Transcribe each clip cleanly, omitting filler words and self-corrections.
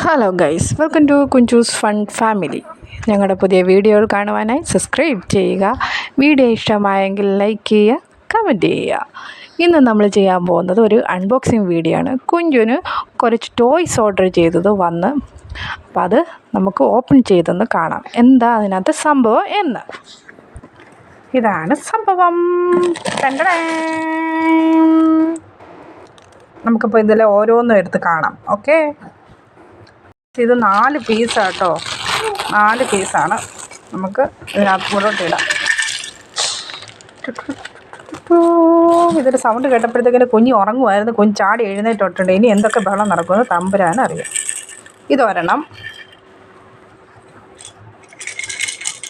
Hello guys, welcome to Kunchus fun family. ഞങ്ങളുടെ പുതിയ വീഡിയോകൾ കാണുവാനായി സബ്സ്ക്രൈബ് ചെയ്യുക. വീഡിയോ ഇഷ്ടമായെങ്കിൽ ലൈക്ക് ചെയ്യുക, കമൻറ്റ് ചെയ്യുക. ഇന്ന് നമ്മൾ ചെയ്യാൻ പോകുന്നത് ഒരു അൺബോക്സിങ് വീഡിയോ ആണ്. കുഞ്ചുവിന് കുറച്ച് ടോയ്സ് ഓർഡർ ചെയ്തത് വന്ന്, അപ്പം അത് നമുക്ക് ഓപ്പൺ ചെയ്തൊന്ന് കാണാം എന്താ അതിനകത്ത് സംഭവം എന്ന്. ഇതാണ് സംഭവം. നമുക്കിപ്പോൾ ഇതിൽ ഓരോന്നും എടുത്ത് കാണാം. ഓക്കെ, ഇത് 4 പീസാട്ടോ. 4 പീസാണ്. നമുക്ക് ഇതിനകത്ത് മുന്നോട്ട് ഇടാം. ഇതൊരു സൗണ്ട് കേട്ടപ്പോഴത്തേക്കിന് കുഞ്ഞ് ഉറങ്ങുമായിരുന്നു. കുഞ്ഞ് ചാടി എഴുന്നേറ്റിട്ടുണ്ട്. ഇനി എന്തൊക്കെ ബഹളം നടക്കുമെന്ന് തമ്പുരാനറിയാം. ഇതൊരെണ്ണം,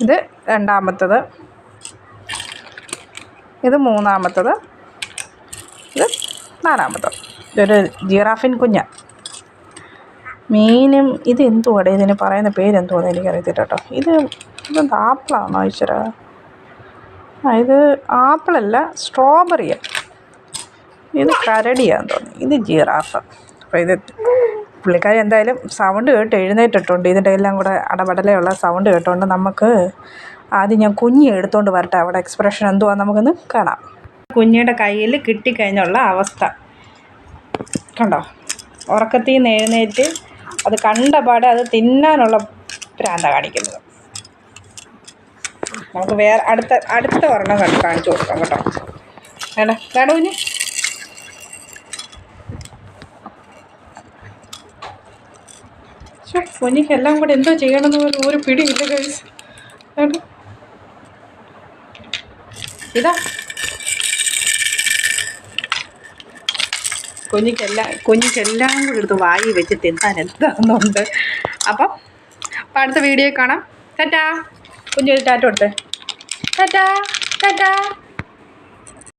ഇത് രണ്ടാമത്തത്, ഇത് മൂന്നാമത്തത്, ഇത് നാലാമത്തത്. ഇതൊരു ജിറാഫിൻ കുഞ്ഞാണ്. മീനും ഇത് എന്തുവാടെ, ഇതിന് പറയുന്ന പേരെന്തുവാന്ന് എനിക്കറിയത്തില്ല കേട്ടോ. ഇത് ആപ്പിളാണോ ഈശ്വര? ഇത് ആപ്പിളല്ല, സ്ട്രോബെറിയാണ്. ഇത് കരടിയാന്ന് തോന്നുന്നു. ഇത് ജിറാഫ്. അപ്പോൾ ഇത് പുള്ളിക്കാരി എന്തായാലും സൗണ്ട് കേട്ട് എഴുന്നേറ്റിട്ടുണ്ട്. ഇതിൻ്റെ എല്ലാം കൂടെ അടപടലെയുള്ള സൗണ്ട് കേട്ടുകൊണ്ട് നമുക്ക് ആദ്യം ഞാൻ കുഞ്ഞ് എടുത്തുകൊണ്ട് വരട്ടെ. അവിടെ എക്സ്പ്രഷൻ എന്തുവാന്ന് നമുക്കൊന്ന് കാണാം. കുഞ്ഞിയുടെ കയ്യിൽ കിട്ടിക്കഴിഞ്ഞുള്ള അവസ്ഥ കണ്ടോ? ഉറക്കത്തിൽ നിന്ന് എഴുന്നേറ്റ് അത് കണ്ടപാടെ അത് തിന്നാനുള്ള പ്രാന്ത കാണിക്കുന്നത്. നമുക്ക് വേറെ അടുത്ത ഒരെണ്ണം കാണിച്ചു കൊടുക്കാം കേട്ടോ. വേണ്ട കുഞ്ഞ്. കുഞ്ഞിക്ക് എല്ലാം കൂടെ എന്തോ ചെയ്യണമെന്ന് പോലും ഒരു പിടിയില്ല ഗൈസ്. ഇതാ കുഞ്ഞിക്കെല്ലാം കൂടി എടുത്ത് വായി വെച്ച് തിന്നാൻ എന്താണെന്നുണ്ട്. അപ്പം അടുത്ത വീഡിയോ കാണാം. ടാറ്റാ. കുഞ്ഞൊരു ടാറ്റ കൊടുത്തേ. ടാറ്റാ ടാറ്റാ.